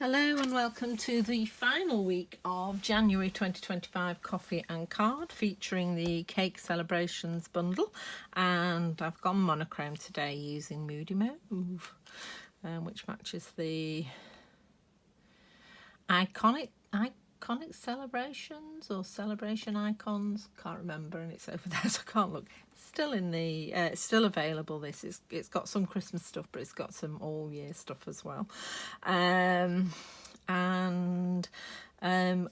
Hello and welcome to the final week of January 2025 Coffee and Card, featuring the Cake Celebrations bundle, and I've gone monochrome today using Moody Mauve, which matches the iconic celebrations or celebration icons, can't remember, and it's over there so I can't look. Still in the it's still available. It's got some Christmas stuff, but it's got some all year stuff as well.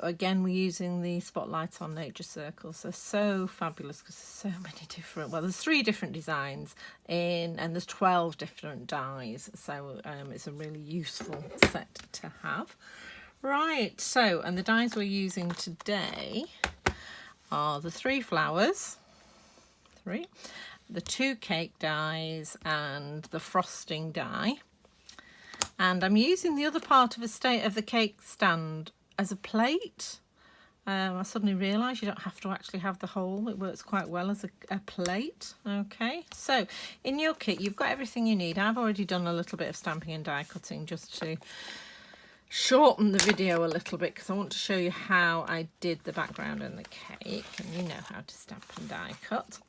Again, we're using the spotlight on nature circles. They're so fabulous because there's so many different, well, there's 3 different designs and there's 12 different dies, so it's a really useful set to have. Right, so, and the dies we're using today are the 3 flowers, the 2 cake dies and the frosting die. And I'm using the other part of the cake stand as a plate. I suddenly realised you don't have to actually have the whole. It works quite well as a plate. Okay, so in your kit you've got everything you need. I've already done a little bit of stamping and die cutting just to shorten the video a little bit because I want to show you how I did the background and the cake, and you know how to stamp and die cut.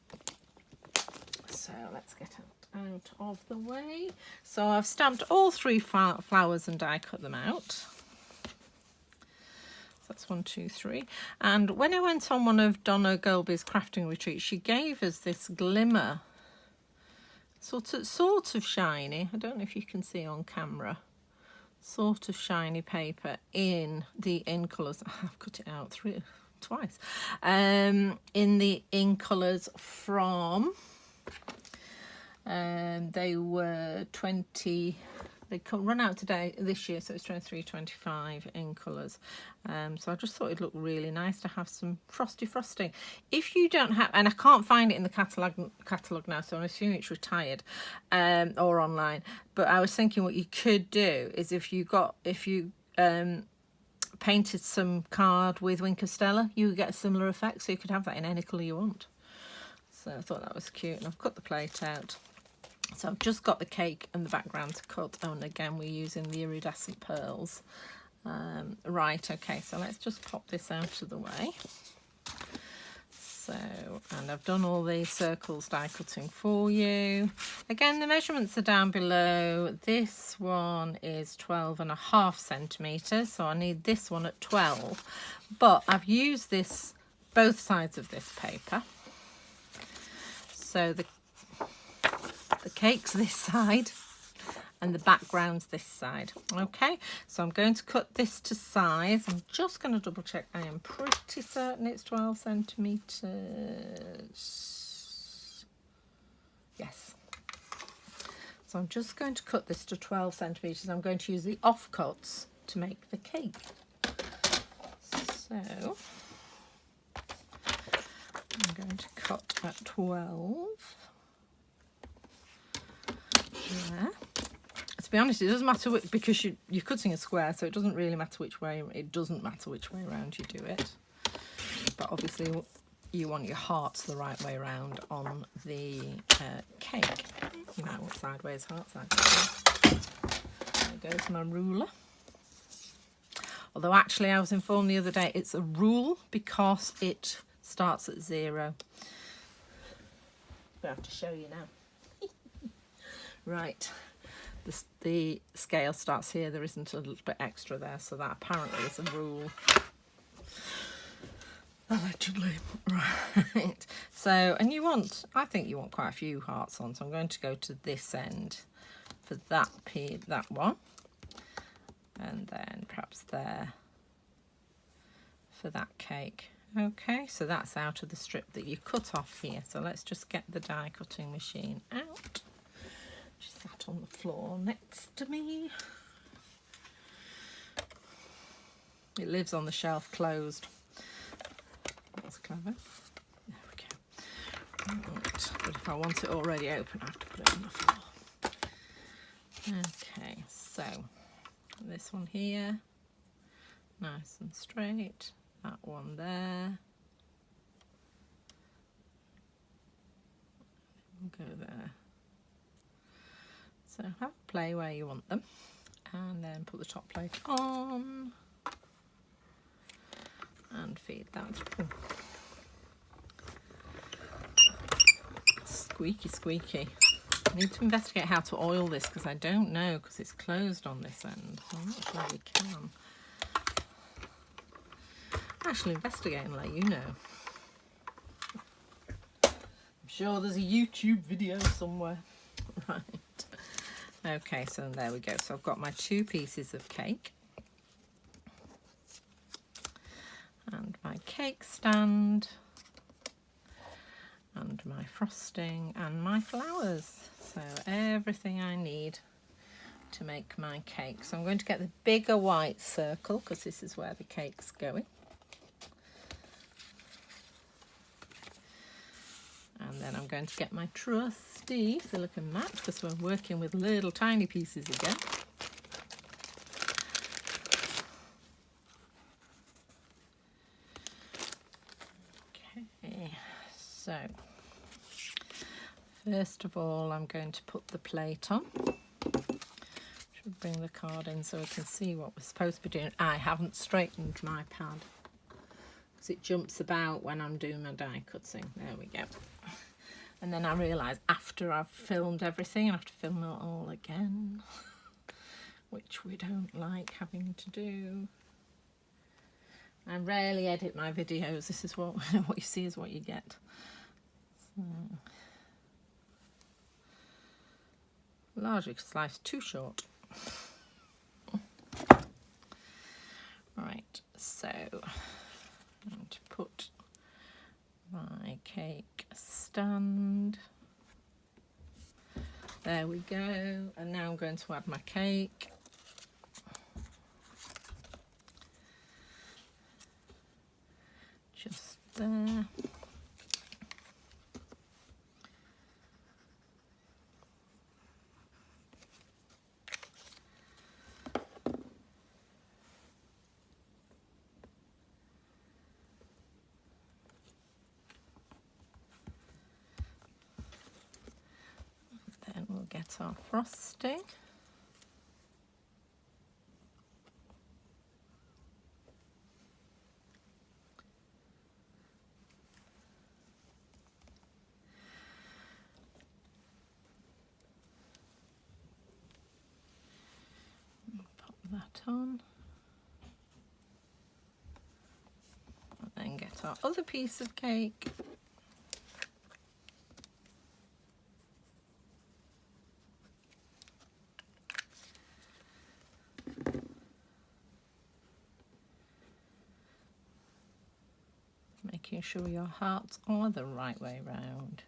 So let's get out of the way. So I've stamped all 3 flowers and die cut them out. So that's 1, 2, 3. And when I went on one of Donna Golby's crafting retreats, she gave us this glimmer, sort of shiny. I don't know if you can see on camera. Sort of shiny paper in colours. I've cut it out twice. In the colours from. They were 20. They run out today this year, so it's 23, 25 in colours. So I just thought it'd look really nice to have some frosting. If you don't have, and I can't find it in the catalogue now, so I'm assuming it's retired or online. But I was thinking what you could do is if you painted some card with Wink of Stella, you would get a similar effect. So you could have that in any colour you want. So I thought that was cute, and I've cut the plate out. So I've just got the cake and the background to cut, and again we're using the Irridescent Pearls. Right, okay, so let's just pop this out of the way. So, and I've done all the circles die cutting for you. Again, the measurements are down below. This one is 12.5 centimetres, so I need this one at 12. But I've used both sides of this paper. So the cake's this side and the background's this side. Okay, so I'm going to cut this to size. I'm just going to double check. I am pretty certain it's 12 centimetres. Yes. So I'm just going to cut this to 12 centimetres. I'm going to use the offcuts to make the cake. So I'm going to cut at 12. Yeah. To be honest, it doesn't matter because you're cutting a square, so it doesn't really matter which way. It doesn't matter which way around you do it. But obviously, you want your hearts the right way around on the cake. You know, sideways, heart sideways. There goes my ruler. Although actually, I was informed the other day it's a rule because it starts at 0. I have to show you now. Right, the scale starts here. There isn't a little bit extra there, so that apparently is a rule. Allegedly. Right. So, and I think you want quite a few hearts on, so I'm going to go to this end for that one, and then perhaps there for that cake. Okay, so that's out of the strip that you cut off here. So let's just get the die cutting machine out. She sat on the floor next to me. It lives on the shelf closed. That's clever. There we go. Right. But if I want it already open, I have to put it on the floor. Okay, so this one here, nice and straight. That one there. We'll go there. So have a play where you want them. and then put the top plate on and feed that. Ooh. Squeaky, squeaky. I need to investigate how to oil this because I don't know, because it's closed on this end. I'm not sure we can. Actually investigate and let you know. I'm sure there's a YouTube video somewhere. Right. Okay, so there we go. So I've got my 2 pieces of cake and my cake stand and my frosting and my flowers. So everything I need to make my cake. So I'm going to get the bigger white circle because this is where the cake's going. And then I'm going to get my trusty silicone mat because we're working with little tiny pieces again. Okay, so first of all I'm going to put the plate on. Should bring the card in so we can see what we're supposed to be doing. I haven't straightened my pad because it jumps about when I'm doing my die cutting. There we go. And then I realised after I've filmed everything, I have to film it all again, which we don't like having to do. I rarely edit my videos. This is what you see is what you get. So, largely because life's too short. Right, so I'm going to put my cake stand. There we go. And now I'm going to add my cake. Just there. We'll get our frosting. Pop that on. And then get our other piece of cake. Making sure your hearts are the right way round.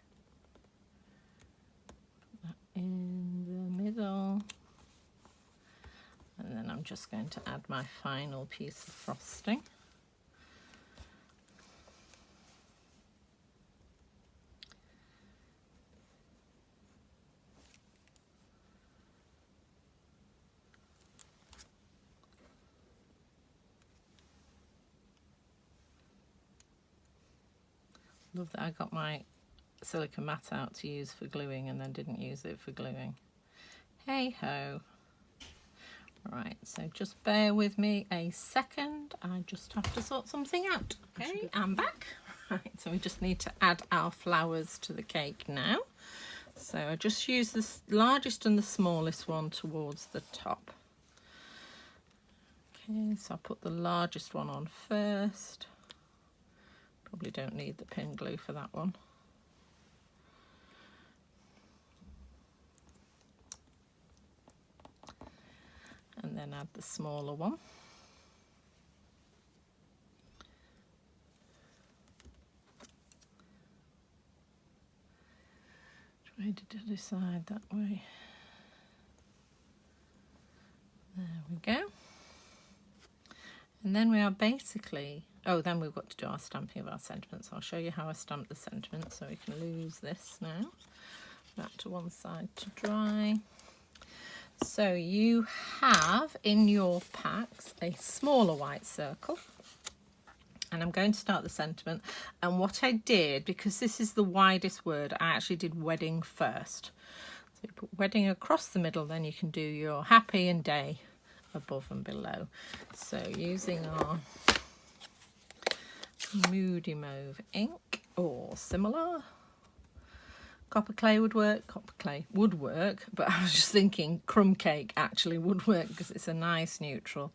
Put that in the middle. And then I'm just going to add my final piece of frosting. Love that I got my silicone mat out to use for gluing and then didn't use it for gluing. Hey ho. Right, so just bear with me a second. I just have to sort something out. Okay, I'm back. Right, so we just need to add our flowers to the cake now. So I just use the largest and the smallest one towards the top. Okay, so I'll put the largest one on first. Probably don't need the pin glue for that one. And then add the smaller one. Try to decide that way. There we go. And then we are basically, oh, then we've got to do our stamping of our sentiments. I'll show you how I stamp the sentiments so we can lose this now. That to one side to dry. So you have in your packs a smaller white circle. And I'm going to start the sentiment. And what I did, because this is the widest word, I actually did wedding first. So you put wedding across the middle, then you can do your happy and day above and below. So using our Moody Mauve ink or similar. Copper clay would work. Copper clay would work, but I was just thinking crumb cake actually would work because it's a nice neutral.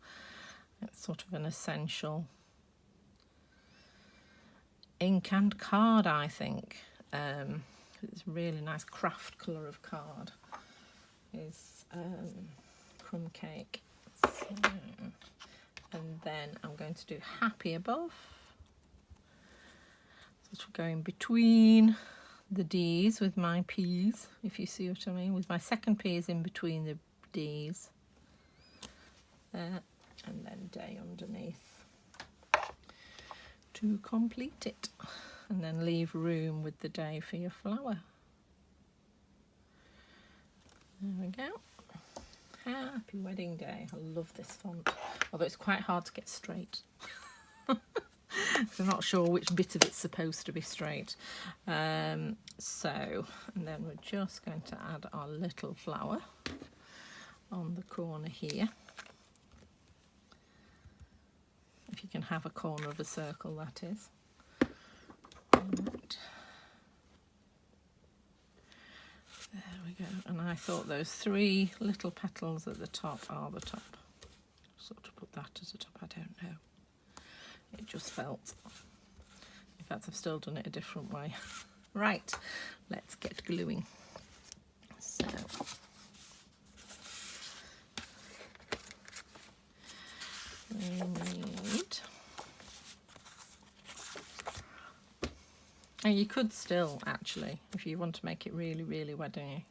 It's sort of an essential ink and card, I think. It's a really nice craft colour of card is crumb cake. So, and then I'm going to do happy above. Sort of going between the D's with my P's, if you see what I mean, with my second P is in between the D's. There, and then day underneath to complete it. And then leave room with the day for your flower. There we go. Happy wedding day. I love this font, although it's quite hard to get straight. So I'm not sure which bit of it's supposed to be straight. And then we're just going to add our little flower on the corner here. If you can have a corner of a circle, that is. Right. There we go. And I thought those 3 little petals at the top are the top. Sort of put that as a top, I don't know. It just felt. In fact, I've still done it a different way. Right, let's get gluing. So, we need, and you could still actually, if you want to make it really, really weddingy.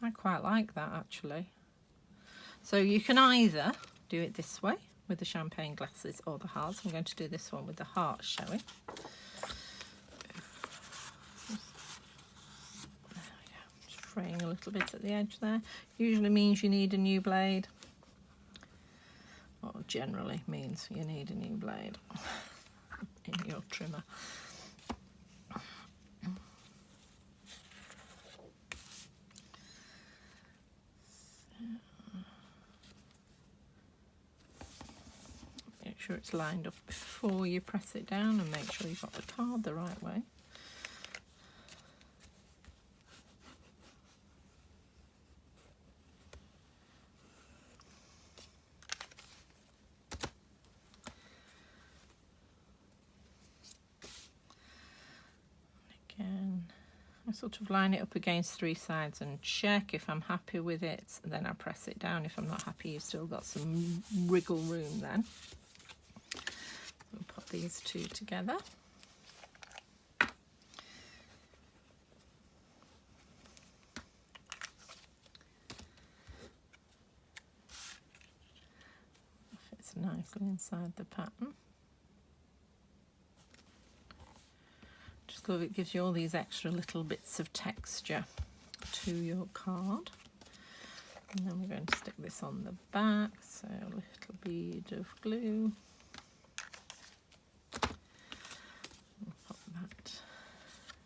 I quite like that actually. So you can either do it this way with the champagne glasses or the hearts. I'm going to do this one with the hearts showing. There we go. Just fraying a little bit at the edge there. Usually means you need a new blade. Or generally means you need a new blade in your trimmer. Make sure it's lined up before you press it down and make sure you've got the card the right way. Again, I sort of line it up against 3 sides and check if I'm happy with it, then I press it down. If I'm not happy, you've still got some wriggle room then. We'll put these 2 together. Fits nicely inside the pattern. Just love it, gives you all these extra little bits of texture to your card. And then we're going to stick this on the back, so a little bead of glue. We'll put that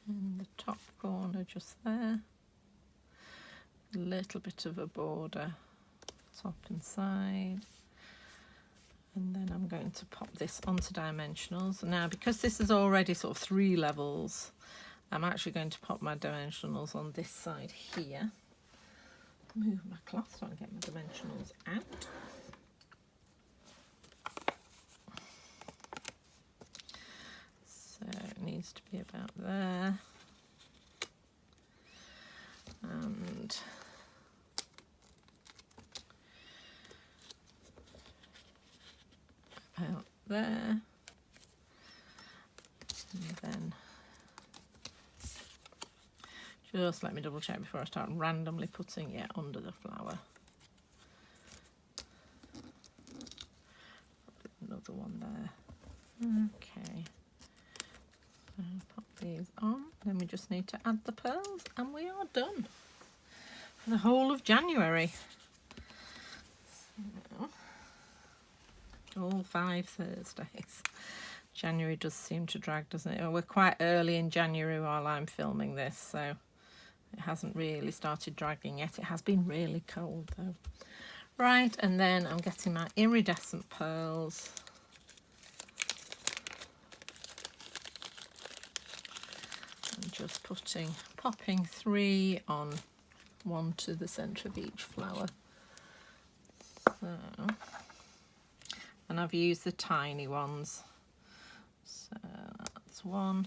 in the top corner just there. A little bit of a border, top and side. And then I'm going to pop this onto dimensionals. Now, because this is already sort of 3 levels, I'm actually going to pop my dimensionals on this side here. Move my cloth so I can get my dimensionals out. So it needs to be about there. And about there. And then just let me double check before I start randomly putting it under the flower. Another one there. Okay. So pop these on. Then we just need to add the pearls and we are done for the whole of January. So, all 5 Thursdays. January does seem to drag, doesn't it? Well, we're quite early in January while I'm filming this, so it hasn't really started dragging yet. It has been really cold though. Right, and then I'm getting my Iridescent Pearls. I'm just popping 3 on, 1 to the centre of each flower. So, and I've used the tiny ones. So that's 1,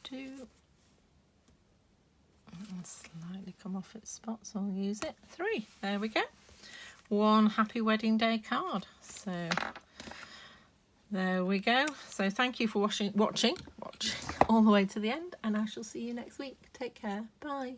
2, and slightly come off its spots, so I'll use it. 3, there we go. 1 happy wedding day card. So there we go. So thank you for watching all the way to the end, and I shall see you next week. Take care. Bye.